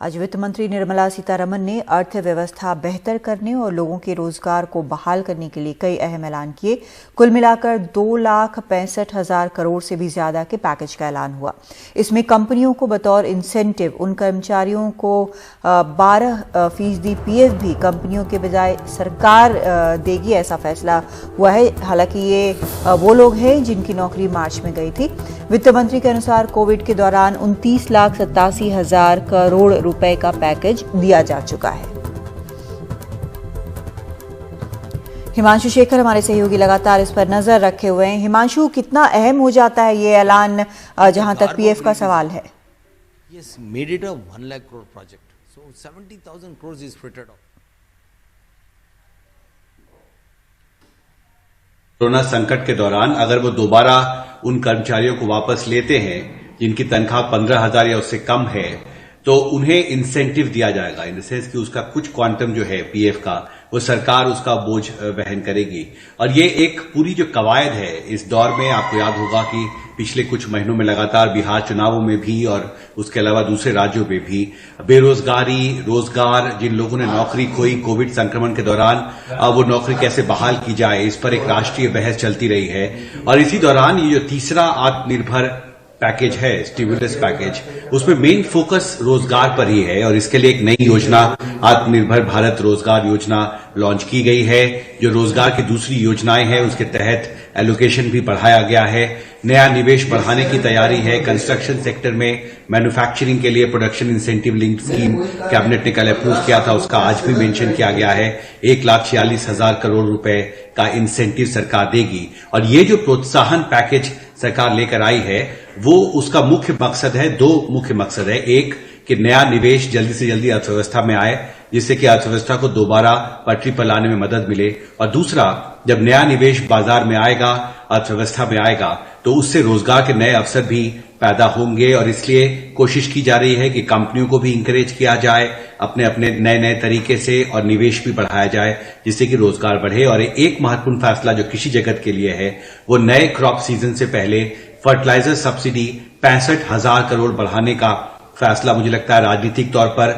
आज वित्त मंत्री निर्मला सीतारमण ने अर्थव्यवस्था बेहतर करने और लोगों के रोजगार को बहाल करने के लिए कई अहम ऐलान किए। कुल मिलाकर 2,65,000 करोड़ से भी ज्यादा के पैकेज का ऐलान हुआ। इसमें कंपनियों को बतौर इंसेंटिव उन कर्मचारियों को 12% पीएफ भी कंपनियों के बजाय सरकार देगी, ऐसा फैसला हुआ है। हालांकि ये वो लोग हैं जिनकी नौकरी मार्च में गई थी। वित्त मंत्री के अनुसार कोविड के दौरान 29,87,000 करोड़ रुपए का पैकेज दिया जा चुका है। हिमांशु शेखर हमारे सहयोगी लगातार इस पर नजर रखे हुए हैं। हिमांशु, कितना अहम हो जाता है ये ऐलान जहां तक पीएफ का सवाल है? Yes, made it a 1 lakh crore project. So 70,000 crores is frittered off. Corona संकट के दौरान अगर वो दोबारा उन कर्मचारियों को वापस लेते हैं जिनकी तनख्वाह 15,000 या उससे कम है, तो उन्हें इंसेंटिव दिया जाएगा। इन द सेंस कि उसका कुछ क्वांटम जो है पीएफ का, वो सरकार उसका बोझ वहन करेगी। और ये एक पूरी जो कवायद है इस दौर में, आपको याद होगा कि पिछले कुछ महीनों में लगातार बिहार चुनावों में भी और उसके अलावा दूसरे राज्यों में भी बेरोजगारी, रोजगार, जिन लोगों ने नौकरी खोई कोविड संक्रमण के दौरान, वो नौकरी कैसे बहाल की जाए, इस पर एक राष्ट्रीय बहस चलती रही है। और इसी दौरान ये जो तीसरा आत्मनिर्भर पैकेज है, स्टिमुलस पैकेज, उसमें मेन फोकस रोजगार पर ही है। और इसके लिए एक नई योजना आत्मनिर्भर भारत रोजगार योजना लॉन्च की गई है। जो रोजगार की दूसरी योजनाएं हैं उसके तहत एलोकेशन भी बढ़ाया गया है। नया निवेश बढ़ाने की तैयारी है। कंस्ट्रक्शन सेक्टर में मैन्युफैक्चरिंग के लिए production incentive linked scheme cabinet ने कल अप्रूव किया था, उसका आज भी मेंशन किया गया है। 1,46,000 करोड़ रुपए का इंसेंटिव सरकार देगी। और ये जो प्रोत्साहन पैकेज सरकार लेकर आई है, वो उसका मुख्य मकसद है, दो मुख्य मकसद है। एक कि नया निवेश जल्दी से जल्दी अर्थव्यवस्था में आए, जिससे कि अर्थव्यवस्था को दोबारा पटरी पर लाने में मदद मिले। और दूसरा, जब नया निवेश बाजार में आएगा, अर्थव्यवस्था में आएगा, तो उससे रोजगार के नए अवसर भी पैदा होंगे। और इसलिए कोशिश की जा रही है कि कंपनियों को भी इंकरेज किया जाए अपने अपने नए नए तरीके से, और निवेश भी बढ़ाया जाए जिससे कि रोजगार बढ़े। और एक महत्वपूर्ण फैसला जो कृषि जगत के लिए है, वो नए क्रॉप सीजन से पहले फर्टिलाइजर सब्सिडी 65,000 करोड़ बढ़ाने का फैसला। मुझे लगता है राजनीतिक तौर पर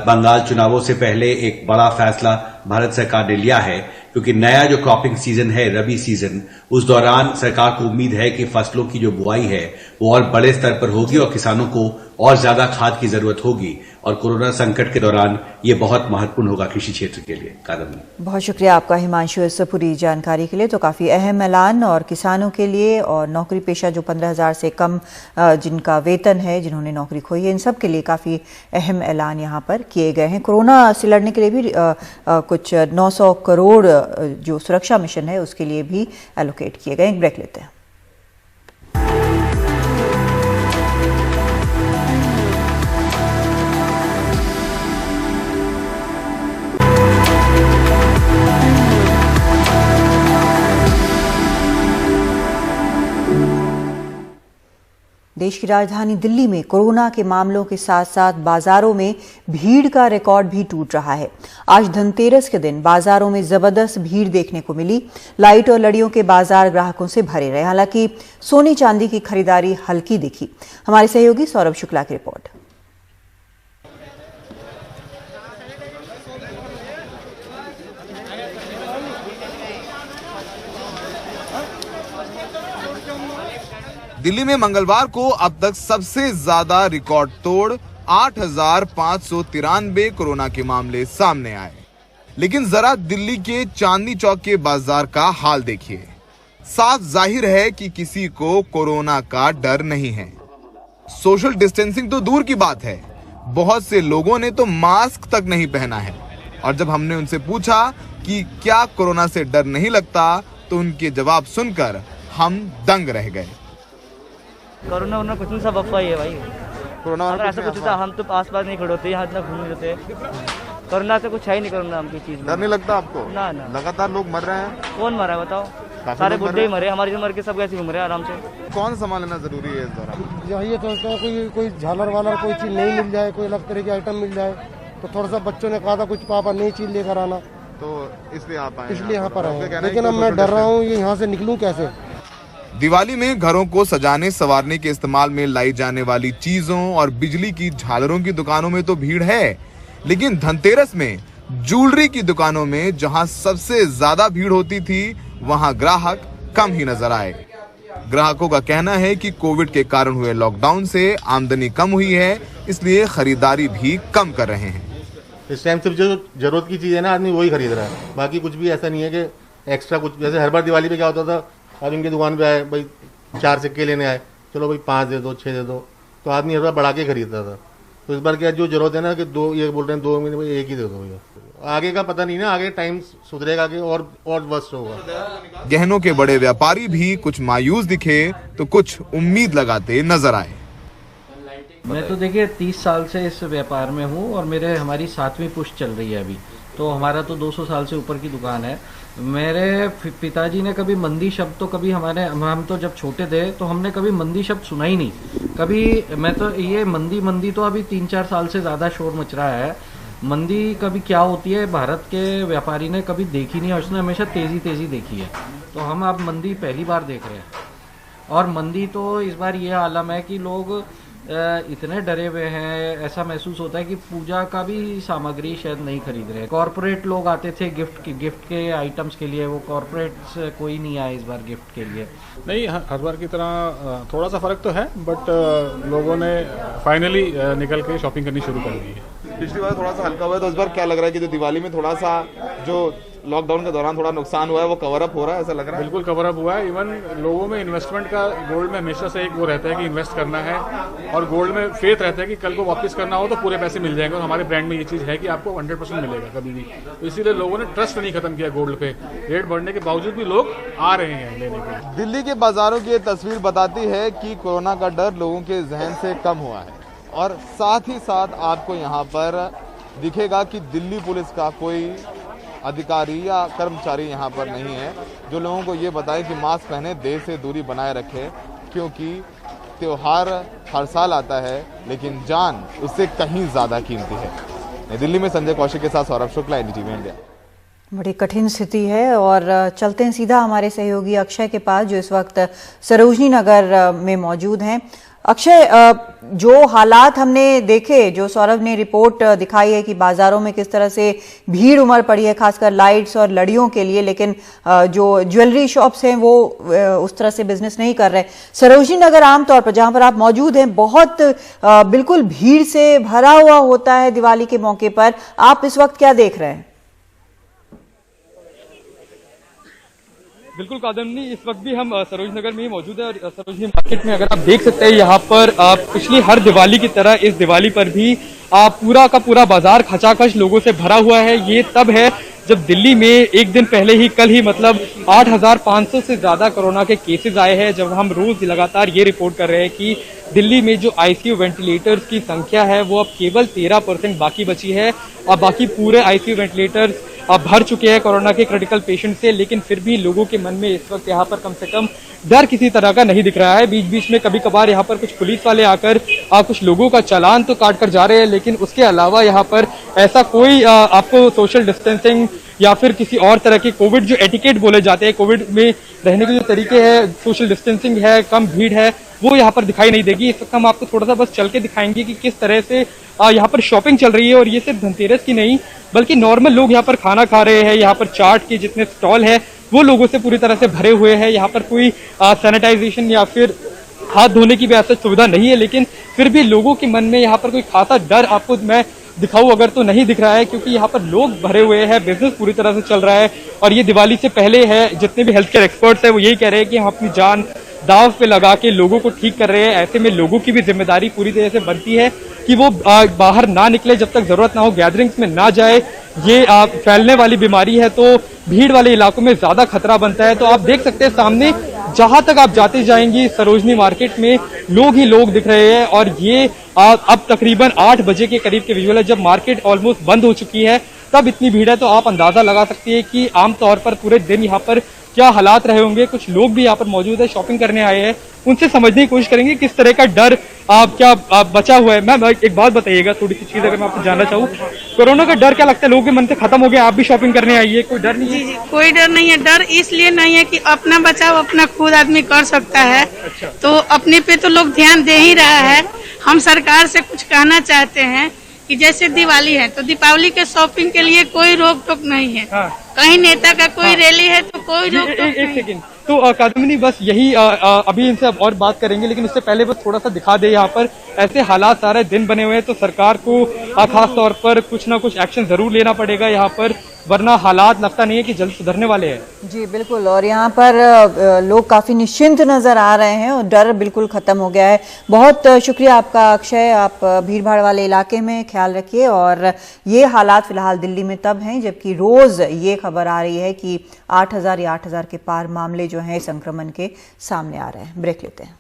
बंगाल चुनावों से पहले एक बड़ा फैसला भारत सरकार ने लिया है, क्योंकि नया जो क्रॉपिंग सीजन है, रबी सीजन, उस दौरान सरकार को उम्मीद है कि फसलों की जो बुआई है वो और बड़े स्तर पर होगी और किसानों को और ज्यादा खाद की जरूरत होगी। और कोरोना संकट के दौरान ये बहुत महत्वपूर्ण होगा कृषि क्षेत्र के लिए। कादम्बरी, बहुत शुक्रिया आपका हिमांशु इस पूरी जानकारी के लिए। तो काफी अहम ऐलान, और किसानों के लिए और नौकरी पेशा जो 15,000 से कम जिनका वेतन है, जिन्होंने नौकरी खोई है, इन सब के लिए काफी अहम ऐलान यहाँ पर किए गए हैं। कोरोना से लड़ने के लिए भी कुछ 900 करोड़ जो सुरक्षा मिशन है उसके लिए भी एलोकेट किए गए। एक ब्रेक लेते हैं। देश की राजधानी दिल्ली में कोरोना के मामलों के साथ साथ बाजारों में भीड़ का रिकॉर्ड भी टूट रहा है। आज धनतेरस के दिन बाजारों में जबरदस्त भीड़ देखने को मिली। लाइट और लड़ियों के बाजार ग्राहकों से भरे रहे। हालांकि सोने चांदी की खरीदारी हल्की दिखी। हमारे सहयोगी सौरभ शुक्ला की रिपोर्ट। दिल्ली में मंगलवार को अब तक सबसे ज्यादा रिकॉर्ड तोड़ 8,593 कोरोना के मामले सामने आए। लेकिन जरा दिल्ली के चांदनी चौक के बाजार का हाल देखिए। साफ जाहिर है कि किसी को कोरोना का डर नहीं है। सोशल डिस्टेंसिंग तो दूर की बात है, बहुत से लोगों ने तो मास्क तक नहीं पहना है। और जब हमने उनसे पूछा कि क्या कोरोना से डर नहीं लगता, तो उनके जवाब सुनकर हम दंग रह गए। कोरोना वोरोना कुछ नहीं, सब अफवाह है भाई। कोरोना अगर ऐसा कुछ होता हम तो आस पास नहीं खड़े होते, यहाँ इतना घूम लेते। कोरोना से कुछ है ही नहीं, कोरोना नाम की चीज। डर नहीं लगता आपको? ना ना। लगातार लोग मर रहे हैं। कौन मरा है बताओ? सारे बुढ़े ही मरे, हमारी उम्र के सब ऐसे घूम रहे हैं आराम से। कौन सामान लेना जरूरी है इस दौरान? ये सोचता हूँ कोई झालर वालर कोई चीज नहीं मिल जाए, कोई अलग तरह की आइटम मिल जाए। तो थोड़ा सा बच्चों ने कहा था कुछ पापा नई चीज लेकर आना, तो इसलिए आप आए? इसलिए यहाँ पर आए। लेकिन अब मैं डर रहा हूँ, ये यहाँ से निकलूँ कैसे। दिवाली में घरों को सजाने संवारने के इस्तेमाल में लाई जाने वाली चीजों और बिजली की झालरों की दुकानों में तो भीड़ है, लेकिन धनतेरस में ज्वेलरी की दुकानों में जहां सबसे ज्यादा भीड़ होती थी, वहां ग्राहक कम ही नजर आए। ग्राहकों का कहना है कि कोविड के कारण हुए लॉकडाउन से आमदनी कम हुई है, इसलिए खरीदारी भी कम कर रहे हैं। इस टाइम सिर्फ जो जरूरत की चीज़ है ना, आदमी वही खरीद रहा है, बाकी कुछ भी ऐसा नहीं है कि एक्स्ट्रा कुछ। जैसे हर बार दिवाली पे क्या होता था, आप इनकी दुकान पे आए, भाई 4 सिक्के लेने आए, चलो भाई 5 दे दो, 6 दे दो, तो आदमी हर बार बढ़ा के खरीदता था। तो इस बार क्या जो जरूरत है ना कि 2, ये बोल रहे हैं 2 महीने में एक ही दे दो भैया। आगे का पता नहीं ना, आगे टाइम सुधरेगा कि और वर्स्ट होगा। गहनों के बड़े व्यापारी भी कुछ मायूस दिखे तो कुछ उम्मीद लगाते नजर आए। मैं तो देखिए 30 साल से इस व्यापार में हूँ और हमारी 7वीं पुश्त चल रही है अभी, तो हमारा तो 200 साल से ऊपर की दुकान है। मेरे पिताजी ने कभी मंदी शब्द तो कभी हम तो जब छोटे थे तो हमने कभी मंदी शब्द सुना ही नहीं कभी। मैं तो ये मंदी तो अभी 3-4 साल से ज़्यादा शोर मच रहा है। मंदी कभी क्या होती है भारत के व्यापारी ने कभी देखी नहीं, और उसने हमेशा तेज़ी देखी है। तो हम अब मंदी पहली बार देख रहे हैं, और मंदी तो इस बार ये आलम है कि लोग इतने डरे हुए हैं, ऐसा महसूस होता है कि पूजा का भी सामग्री शायद नहीं खरीद रहे। कॉरपोरेट लोग आते थे गिफ्ट के आइटम्स के लिए, वो कॉरपोरेट्स कोई नहीं आया इस बार गिफ्ट के लिए। नहीं, हर बार की तरह थोड़ा सा फर्क तो है, बट लोगों ने फाइनली निकल के शॉपिंग करनी शुरू कर दी है। पिछली बार थोड़ा सा हल्का हुआ है, तो इस बार क्या लग रहा है कि जो दिवाली में थोड़ा सा जो लॉकडाउन के दौरान थोड़ा नुकसान हुआ है वो कवर अप हो रहा है, ऐसा लग रहा है? बिल्कुल कवर अप हुआ है। इवन लोगों में इन्वेस्टमेंट का, गोल्ड में हमेशा से एक वो रहता है कि इन्वेस्ट करना है, और गोल्ड में फेथ रहता है कि कल को वापस करना हो तो पूरे पैसे मिल जाएंगे। और हमारे ब्रांड में ये चीज़ है कि आपको 100% मिलेगा कभी भी, तो इसीलिए लोगों ने ट्रस्ट नहीं खत्म किया गोल्ड पे। रेट बढ़ने के बावजूद भी लोग आ रहे हैं लेने के लिए। दिल्ली के बाजारों की ये तस्वीर बताती है कि कोरोना का डर लोगों के जहन से कम हुआ है, और साथ ही साथ आपको यहाँ पर दिखेगा कि दिल्ली पुलिस का कोई अधिकारी या कर्मचारी यहाँ पर नहीं है जो लोगों को ये बताए कि मास्क पहने, देर से दूरी बनाए रखें, क्योंकि त्योहार हर साल आता है लेकिन जान उससे कहीं ज़्यादा कीमती है। नई दिल्ली में संजय कौशिक के साथ सौरभ शुक्ला, NDTV इंडिया। बड़ी कठिन स्थिति है, और चलते हैं सीधा हमारे सहयोगी अक्षय के पास जो इस वक्त सरोजनी नगर में मौजूद हैं। अक्षय, जो हालात हमने देखे, जो सौरभ ने रिपोर्ट दिखाई है कि बाजारों में किस तरह से भीड़ उमड़ पड़ी है, खासकर लाइट्स और लड़ियों के लिए, लेकिन जो ज्वेलरी शॉप्स हैं वो उस तरह से बिजनेस नहीं कर रहे। सरोजनी नगर आमतौर पर जहां पर आप मौजूद हैं बहुत बिल्कुल भीड़ से भरा हुआ होता है दिवाली के मौके पर, आप इस वक्त क्या देख रहे हैं? बिल्कुल कादम्बनी, इस वक्त भी हम सरोजनी नगर में ही मौजूद है, और सरोजनी मार्केट में अगर आप देख सकते हैं यहाँ पर पिछली हर दिवाली की तरह इस दिवाली पर भी पूरा का पूरा बाजार खचाखच लोगों से भरा हुआ है। ये तब है जब दिल्ली में एक दिन पहले ही, कल ही मतलब 8,500 से ज्यादा कोरोना के केसेस आए हैं, जब हम रोज लगातार ये रिपोर्ट कर रहे हैं कि दिल्ली में जो आईसीयू वेंटिलेटर्स की संख्या है वो अब केवल 13% बाकी बची है, और बाकी पूरे आईसीयू वेंटिलेटर्स अब भर चुके हैं कोरोना के क्रिटिकल पेशेंट से। लेकिन फिर भी लोगों के मन में इस वक्त यहाँ पर कम से कम डर किसी तरह का नहीं दिख रहा है। बीच बीच में कभी कभार यहाँ पर कुछ पुलिस वाले आकर कुछ लोगों का चालान तो काट कर जा रहे हैं, लेकिन उसके अलावा यहाँ पर ऐसा कोई आपको सोशल डिस्टेंसिंग या फिर किसी और तरह के कोविड जो एटिकेट बोले जाते हैं, कोविड में रहने के जो तरीके हैं, सोशल डिस्टेंसिंग है, कम भीड़ है, वो यहाँ पर दिखाई नहीं देगी। इस वक्त हम आपको थोड़ा सा बस चल के दिखाएंगे कि किस तरह से यहाँ पर शॉपिंग चल रही है, और ये सिर्फ धनतेरस की नहीं बल्कि नॉर्मल लोग यहाँ पर खाना खा रहे हैं। यहाँ पर चाट के जितने स्टॉल है वो लोगों से पूरी तरह से भरे हुए हैं। यहाँ पर कोई सैनिटाइजेशन या फिर हाथ धोने की भी ऐसा सुविधा नहीं है, लेकिन फिर भी लोगों के मन में यहाँ पर कोई खासा डर आपको मैं दिखाऊं अगर तो नहीं दिख रहा है, क्योंकि यहाँ पर लोग भरे हुए हैं, बिजनेस पूरी तरह से चल रहा है। और ये दिवाली से पहले है, जितने भी हेल्थ केयर एक्सपर्ट्स हैं वो यही कह रहे हैं कि हम अपनी जान दाव पे लगा के लोगों को ठीक कर रहे हैं। ऐसे में लोगों की भी जिम्मेदारी पूरी तरह से बनती है कि वो बाहर ना निकले जब तक जरूरत ना हो, गैदरिंग्स में ना जाए। ये फैलने वाली बीमारी है तो भीड़ वाले इलाकों में ज्यादा खतरा बनता है। तो आप देख सकते हैं सामने जहां तक आप जाते जाएंगी सरोजनी मार्केट में लोग ही लोग दिख रहे हैं, और ये अब तकरीबन 8 बजे के करीब के विजुअल है, जब मार्केट ऑलमोस्ट बंद हो चुकी है तब इतनी भीड़ है। तो आप अंदाजा लगा सकते हैं कि आमतौर पर पूरे दिन यहाँ पर क्या हालात रहे होंगे। कुछ लोग भी यहाँ पर मौजूद है, शॉपिंग करने आए हैं, उनसे समझने की कोशिश करेंगे किस तरह का डर बचा हुआ है। मैम एक बात बताइएगा, थोड़ी सी चीज अगर मैं आपको जानना चाहूँ, कोरोना का डर क्या लगता है लोगों के मन से खत्म हो गया? आप भी शॉपिंग करने आई है, कोई डर नहीं है? जी, कोई डर नहीं है। डर इसलिए नहीं है कि अपना बचाव अपना खुद आदमी कर सकता है। अच्छा। तो अपने पे तो लोग ध्यान दे ही रहा है। हम सरकार से कुछ कहना चाहते हैं कि जैसे दिवाली है तो दीपावली के शॉपिंग के लिए कोई रोक टोक नहीं है। हाँ। कहीं नेता का कोई रैली है तो कोई रोक टोक एक नहीं। सेकंड, तो कादम्बिनी बस यही अभी इनसे अब और बात करेंगे, लेकिन उससे पहले बस थोड़ा सा दिखा दे, यहाँ पर ऐसे हालात सारे दिन बने हुए हैं, तो सरकार को खास तौर पर कुछ ना कुछ एक्शन जरूर लेना पड़ेगा यहाँ पर, वरना हालात लगता नहीं है कि जल्द सुधरने वाले हैं। जी बिल्कुल, और यहाँ पर लोग काफ़ी निश्चिंत नज़र आ रहे हैं और डर बिल्कुल ख़त्म हो गया है। बहुत शुक्रिया आपका अक्षय, आप भीड़-भाड़ वाले इलाके में ख्याल रखिए। और ये हालात फ़िलहाल दिल्ली में तब हैं जबकि रोज़ ये खबर आ रही है कि 8,000 या 8,000 के पार मामले जो हैं संक्रमण के सामने आ रहे हैं। ब्रेक लेते हैं।